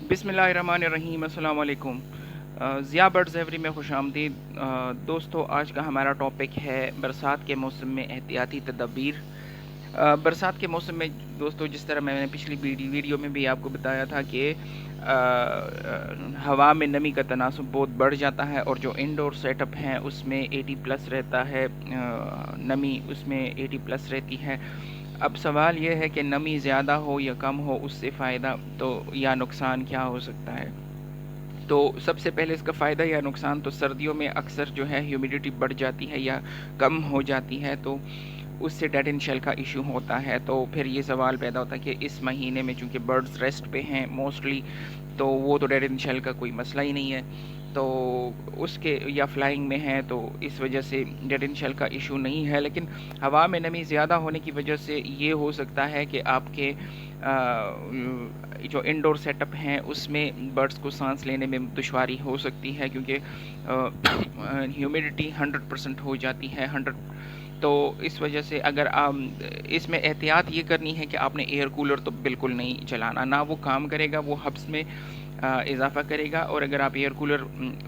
بسم اللہ الرحمن الرحیم، السلام علیکم۔ ضیاء برڈز ایوری میں خوش آمدید۔ دوستو، آج کا ہمارا ٹاپک ہے برسات کے موسم میں احتیاطی تدابیر۔ برسات کے موسم میں دوستو، جس طرح میں نے پچھلی ویڈیو میں بھی آپ کو بتایا تھا کہ ہوا میں نمی کا تناسب بہت بڑھ جاتا ہے، اور جو انڈور سیٹ اپ ہیں اس میں 80+ رہتا ہے، نمی اس میں 80+ رہتی ہے۔ اب سوال یہ ہے کہ نمی زیادہ ہو یا کم ہو، اس سے فائدہ تو یا نقصان کیا ہو سکتا ہے؟ تو سب سے پہلے اس کا فائدہ یا نقصان تو سردیوں میں اکثر جو ہے ہیومیڈیٹی بڑھ جاتی ہے یا کم ہو جاتی ہے، تو اس سے ڈیڈ اینڈ شیل کا ایشو ہوتا ہے۔ تو پھر یہ سوال پیدا ہوتا ہے کہ اس مہینے میں چونکہ برڈز ریسٹ پہ ہیں موسٹلی، تو وہ تو ڈیڈ اینڈ شیل کا کوئی مسئلہ ہی نہیں ہے، تو اس کے یا فلائنگ میں ہیں تو اس وجہ سے ڈیڈ اینڈ شیل کا ایشو نہیں ہے۔ لیکن ہوا میں نمی زیادہ ہونے کی وجہ سے یہ ہو سکتا ہے کہ آپ کے جو انڈور سیٹ اپ ہیں اس میں برڈز کو سانس لینے میں دشواری ہو سکتی ہے، کیونکہ ہیومیڈیٹی 100% ہو جاتی ہے 100۔ تو اس وجہ سے اگر آپ اس میں احتیاط یہ کرنی ہے کہ آپ نے ایئر کولر تو بالکل نہیں چلانا، نہ وہ کام کرے گا، وہ حبس میں اضافہ کرے گا۔ اور اگر آپ ایئر کولر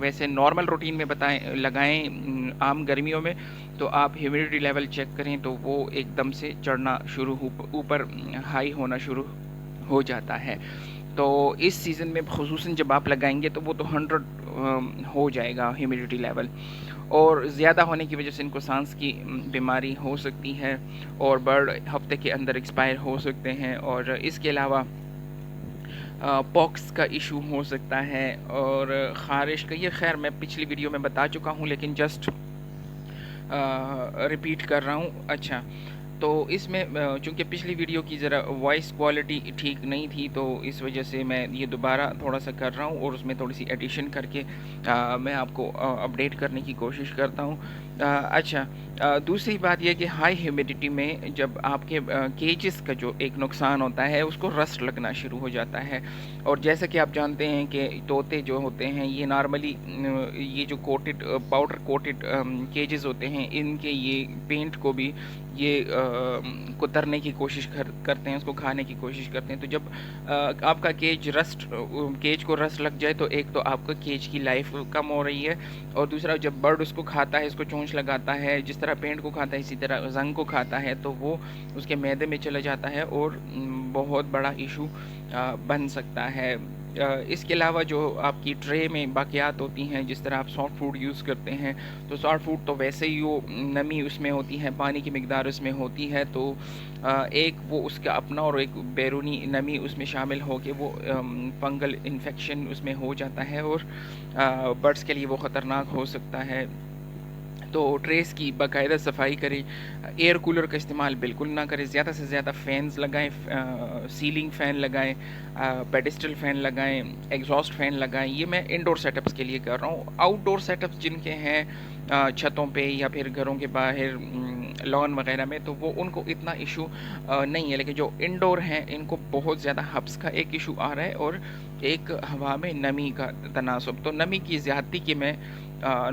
ویسے نارمل روٹین میں لگائیں عام گرمیوں میں، تو آپ ہیومیڈیٹی لیول چیک کریں تو وہ ایک دم سے چڑھنا شروع اوپر ہائی ہونا شروع ہو جاتا ہے۔ تو اس سیزن میں خصوصاً جب آپ لگائیں گے تو وہ تو 100 ہو جائے گا ہیومیڈیٹی لیول، اور زیادہ ہونے کی وجہ سے ان کو سانس کی بیماری ہو سکتی ہے، اور برڈ ہفتے کے اندر ایکسپائر ہو سکتے ہیں۔ اور اس کے علاوہ پاکس کا ایشو ہو سکتا ہے، اور خارش کا، یہ خیر میں پچھلی ویڈیو میں بتا چکا ہوں لیکن جسٹ ریپیٹ کر رہا ہوں۔ اچھا، تو اس میں چونکہ پچھلی ویڈیو کی ذرا وائس کوالٹی ٹھیک نہیں تھی، تو اس وجہ سے میں یہ دوبارہ تھوڑا سا کر رہا ہوں، اور اس میں تھوڑی سی ایڈیشن کر کے میں آپ کو اپڈیٹ کرنے کی کوشش کرتا ہوں۔ اچھا، دوسری بات یہ کہ ہائی ہیومیڈیٹی میں جب آپ کے کیجز کا جو ایک نقصان ہوتا ہے، اس کو رسٹ لگنا شروع ہو جاتا ہے۔ اور جیسا کہ آپ جانتے ہیں کہ طوطے جو ہوتے ہیں یہ نارملی یہ جو کوٹڈ پاؤڈر کوٹڈ کیجز ہوتے ہیں، ان کے یہ پینٹ کو بھی یہ کترنے کی کوشش کرتے ہیں، اس کو کھانے کی کوشش کرتے ہیں۔ تو جب آپ کا کیج کو رسٹ لگ جائے، تو ایک تو آپ کا کیج کی لائف کم ہو رہی ہے، اور دوسرا جب برڈ اس کو کھاتا ہے، اس کو چونچ لگاتا ہے، جس طرح پینٹ کو کھاتا ہے اسی طرح زنگ کو کھاتا ہے، تو وہ اس کے معدے میں چلا جاتا ہے اور بہت بڑا ایشو بن سکتا ہے۔ اس کے علاوہ جو آپ کی ٹرے میں باقیات ہوتی ہیں، جس طرح آپ سافٹ فوڈ یوز کرتے ہیں، تو سافٹ فوڈ تو ویسے ہی وہ نمی اس میں ہوتی ہے، پانی کی مقدار اس میں ہوتی ہے، تو ایک وہ اس کا اپنا اور ایک بیرونی نمی اس میں شامل ہو کے وہ فنگل انفیکشن اس میں ہو جاتا ہے، اور برڈس کے لیے وہ خطرناک ہو سکتا ہے۔ تو ٹریس کی باقاعدہ صفائی کریں، ایئر کولر کا استعمال بالکل نہ کریں، زیادہ سے زیادہ فینز لگائیں، سیلنگ فین لگائیں، پیڈسٹل فین لگائیں، ایگزاسٹ فین لگائیں۔ یہ میں انڈور سیٹ اپس کے لیے کر رہا ہوں۔ آؤٹ ڈور سیٹ اپس جن کے ہیں چھتوں پہ یا پھر گھروں کے باہر لان وغیرہ میں، تو وہ ان کو اتنا ایشو نہیں ہے، لیکن جو انڈور ہیں ان کو بہت زیادہ ہبس کا ایک ایشو آ رہا ہے، اور ایک ہوا میں نمی کا تناسب۔ تو نمی کی زیادتی کے میں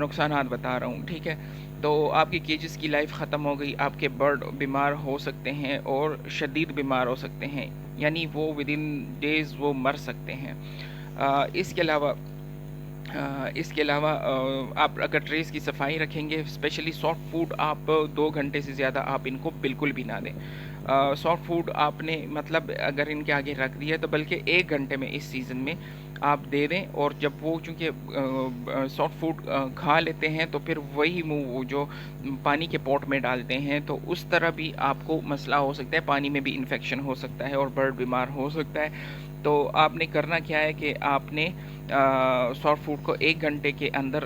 نقصانات بتا رہا ہوں، ٹھیک ہے؟ تو آپ کی کیجز کی لائف ختم ہو گئی، آپ کے برڈ بیمار ہو سکتے ہیں اور شدید بیمار ہو سکتے ہیں، یعنی وہ ود ان ڈیز وہ مر سکتے ہیں۔ اس کے علاوہ آپ اگر ٹریس کی صفائی رکھیں گے، اسپیشلی سافٹ فوڈ، آپ 2 گھنٹے سے زیادہ آپ ان کو بالکل بھی نہ دیں۔ سافٹ فوڈ آپ نے مطلب اگر ان کے آگے رکھ دیا تو بلکہ 1 گھنٹے میں اس سیزن میں آپ دے دیں، اور جب وہ چونکہ سافٹ فوڈ کھا لیتے ہیں تو پھر وہی منہ وہ جو پانی کے پوٹ میں ڈالتے ہیں، تو اس طرح بھی آپ کو مسئلہ ہو سکتا ہے، پانی میں بھی انفیکشن ہو سکتا ہے اور برڈ بیمار ہو سکتا ہے۔ تو آپ نے کرنا کیا ہے کہ آپ نے سافٹ فوڈ کو 1 گھنٹے کے اندر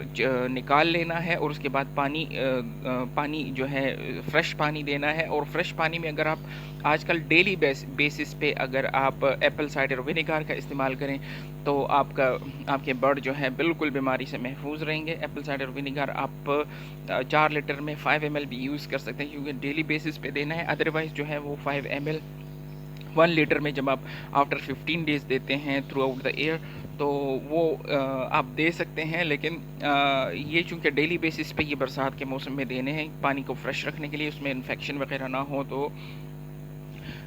نکال لینا ہے، اور اس کے بعد پانی جو ہے فریش پانی دینا ہے، اور فریش پانی میں اگر آپ آج کل ڈیلی بیسس پہ اگر آپ ایپل سائڈر ونیگار کا استعمال کریں، تو آپ کے برڈ جو ہے بالکل بیماری سے محفوظ رہیں گے۔ ایپل سائڈر ونیگار آپ 4 لیٹر میں 5 ml بھی یوز کر سکتے ہیں، کیونکہ ڈیلی بیسس پہ دینا ہے، ادروائز جو ہے وہ 5 ml 1 لیٹر میں جب آپ آفٹر 15 ڈیز دیتے ہیں تھرو آؤٹ دا ایئر، تو وہ آپ دے سکتے ہیں۔ لیکن یہ چونکہ ڈیلی بیسس پہ یہ برسات کے موسم میں دینے ہیں، پانی کو فریش رکھنے کے لیے، اس میں انفیکشن وغیرہ نہ ہو، تو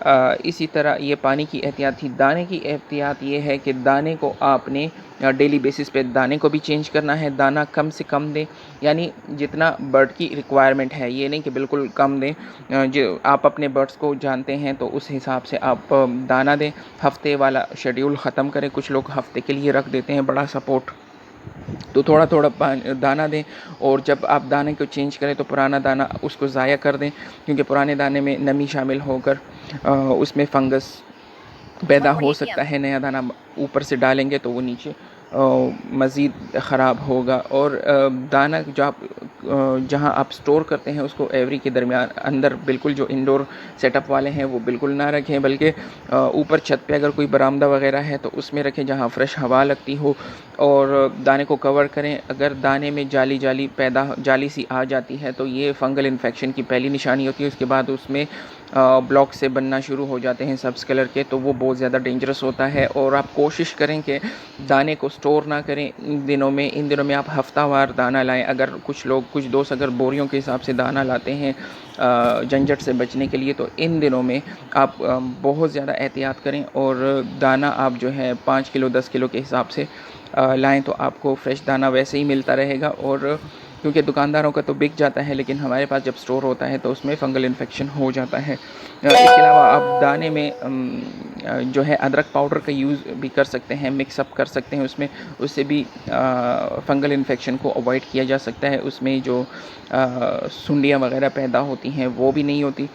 اسی طرح یہ پانی کی احتیاط تھی. دانے کی احتیاط یہ ہے کہ دانے کو آپ نے ڈیلی بیسس پہ دانے کو بھی چینج کرنا ہے. دانہ کم سے کم دیں, یعنی جتنا برڈ کی ریکوائرمنٹ ہے, یہ نہیں کہ بالکل کم دیں. جو آپ اپنے برڈس کو جانتے ہیں تو اس حساب سے آپ دانہ دیں. ہفتے والا شیڈیول ختم کریں. کچھ لوگ ہفتے کے لیے رکھ دیتے ہیں بڑا سپورٹ, تو تھوڑا تھوڑا دانہ دیں. اور جب آپ دانے کو چینج کریں تو پرانا دانہ اس کو ضائع کر دیں, کیونکہ پرانے دانے میں نمی شامل ہو کر اس میں فنگس پیدا ہو سکتا ہے. نیا دانہ اوپر سے ڈالیں گے تو وہ نیچے مزید خراب ہوگا. اور دانہ جہاں آپ سٹور کرتے ہیں اس کو ایوری کے درمیان اندر بالکل جو انڈور سیٹ اپ والے ہیں وہ بالکل نہ رکھیں, بلکہ اوپر چھت پہ اگر کوئی برآمدہ وغیرہ ہے تو اس میں رکھیں جہاں فریش ہوا لگتی ہو, اور دانے کو کور کریں. اگر دانے میں جالی سی آ جاتی ہے تو یہ فنگل انفیکشن کی پہلی نشانی ہوتی ہے. اس کے بعد اس میں بلاک سے بننا شروع ہو جاتے ہیں سبز کلر کے, تو وہ بہت زیادہ ڈینجرس ہوتا ہے. اور آپ کوشش کریں کہ دانے کو سٹور نہ کریں ان دنوں میں آپ ہفتہ وار دانہ لائیں. اگر کچھ دوست اگر بوریوں کے حساب سے دانہ لاتے ہیں جھنجھٹ سے بچنے کے لیے, تو ان دنوں میں آپ بہت زیادہ احتیاط کریں اور دانہ آپ جو ہے 5 کلو 10 کلو کے حساب سے لائیں, تو آپ کو فریش دانہ ویسے ہی ملتا رہے گا. اور کیونکہ دکانداروں کا تو بک جاتا ہے, لیکن ہمارے پاس جب سٹور ہوتا ہے تو اس میں فنگل انفیکشن ہو جاتا ہے. اس کے علاوہ آپ دانے میں جو ہے ادرک پاؤڈر کا یوز بھی کر سکتے ہیں, مکس اپ کر سکتے ہیں اس میں. اس سے بھی فنگل انفیکشن کو اوائڈ کیا جا سکتا ہے. اس میں جو سنڈیاں وغیرہ پیدا ہوتی ہیں وہ بھی نہیں ہوتی.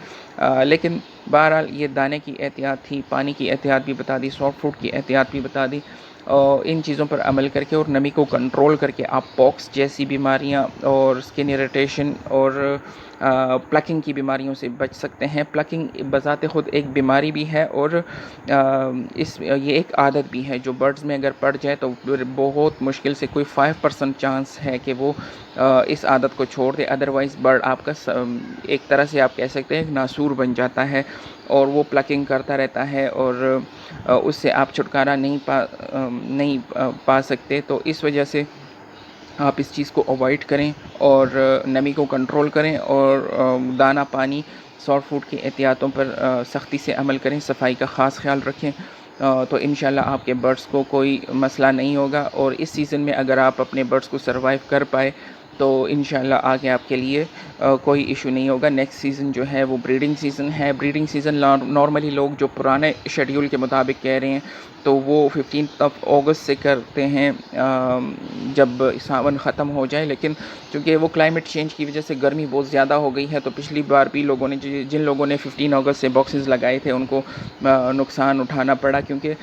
لیکن بہرحال یہ دانے کی احتیاط تھی, پانی کی احتیاط بھی بتا دی, سافٹ فوڈ کی احتیاط بھی بتا دی. ان چیزوں پر عمل کر کے اور نمی کو کنٹرول کر کے آپ پوکس جیسی بیماریاں اور اسکن اریٹیشن اور پلکنگ کی بیماریوں سے بچ سکتے ہیں. پلکنگ بذات خود ایک بیماری بھی ہے, اور یہ ایک عادت بھی ہے جو برڈز میں اگر پڑ جائے تو بہت مشکل سے کوئی 5% چانس ہے کہ وہ اس عادت کو چھوڑ دے. ادروائز برڈ آپ کا ایک طرح سے آپ کہہ سکتے ہیں ناسور بن جاتا ہے, اور وہ پلکنگ کرتا رہتا ہے, اور اس سے آپ چھٹکارا نہیں پا سکتے. تو اس وجہ سے آپ اس چیز کو اوائڈ کریں اور نمی کو کنٹرول کریں, اور دانہ پانی سافٹ فوڈ کی احتیاطوں پر سختی سے عمل کریں. صفائی کا خاص خیال رکھیں, تو انشاءاللہ آپ کے برڈز کو کوئی مسئلہ نہیں ہوگا. اور اس سیزن میں اگر آپ اپنے برڈز کو سروائیو کر پائے تو انشاءاللہ آگے آپ کے لیے کوئی ایشو نہیں ہوگا. نیکسٹ سیزن جو ہے وہ بریڈنگ سیزن ہے. بریڈنگ سیزن نارملی لوگ جو پرانے شیڈیول کے مطابق کہہ رہے ہیں تو وہ 15 اگست سے کرتے ہیں جب ساون ختم ہو جائے. لیکن چونکہ وہ کلائمیٹ چینج کی وجہ سے گرمی بہت زیادہ ہو گئی ہے, تو پچھلی بار بھی جن لوگوں نے 15 اگست سے باکسز لگائے تھے ان کو نقصان اٹھانا پڑا, کیونکہ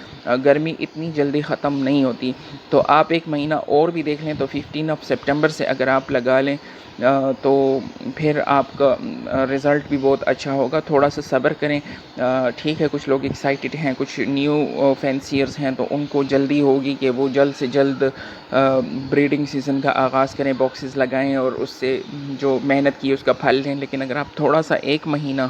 گرمی اتنی جلدی ختم نہیں ہوتی. تو آپ ایک مہینہ اور بھی دیکھ لیں تو 15 سپٹمبر سے اگر آپ لگا لیں تو پھر آپ کا رزلٹ بھی بہت اچھا ہوگا. تھوڑا سا صبر کریں. ٹھیک ہے, کچھ لوگ ایکسائٹڈ ہیں, کچھ نیو فینسیئرز ہیں, تو ان کو جلدی ہوگی کہ وہ جلد سے جلد بریڈنگ سیزن کا آغاز کریں, باکسز لگائیں اور اس سے جو محنت کی اس کا پھل لیں. لیکن اگر آپ تھوڑا سا ایک مہینہ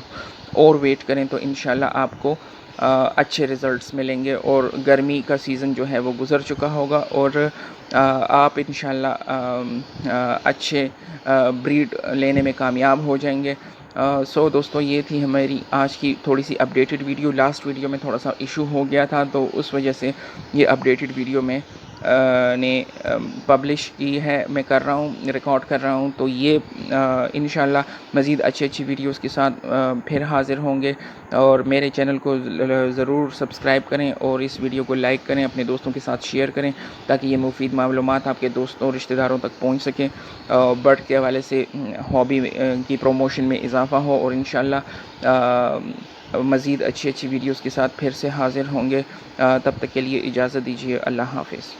اور ویٹ کریں تو انشاءاللہ آپ کو اچھے رزلٹس ملیں گے, اور گرمی کا سیزن جو ہے وہ گزر چکا ہوگا, اور آپ انشاءاللہ اچھے بریڈ لینے میں کامیاب ہو جائیں گے. سو دوستو, یہ تھی ہماری آج کی تھوڑی سی اپڈیٹڈ ویڈیو. لاسٹ ویڈیو میں تھوڑا سا ایشو ہو گیا تھا, تو اس وجہ سے یہ اپڈیٹڈ ویڈیو میں نے پبلش کی ہے, میں کر رہا ہوں, ریکارڈ کر رہا ہوں. تو یہ انشاءاللہ مزید اچھی ویڈیوز کے ساتھ پھر حاضر ہوں گے. اور میرے چینل کو ضرور سبسکرائب کریں, اور اس ویڈیو کو لائک کریں, اپنے دوستوں کے ساتھ شیئر کریں, تاکہ یہ مفید معلومات آپ کے دوستوں اور رشتہ داروں تک پہنچ سکیں. برڈ کے حوالے سے ہابی کی پروموشن میں اضافہ ہو, اور انشاءاللہ مزید اچھی ویڈیوز کے ساتھ پھر سے حاضر ہوں گے. تب تک کے لیے اجازت دیجیے. اللہ حافظ.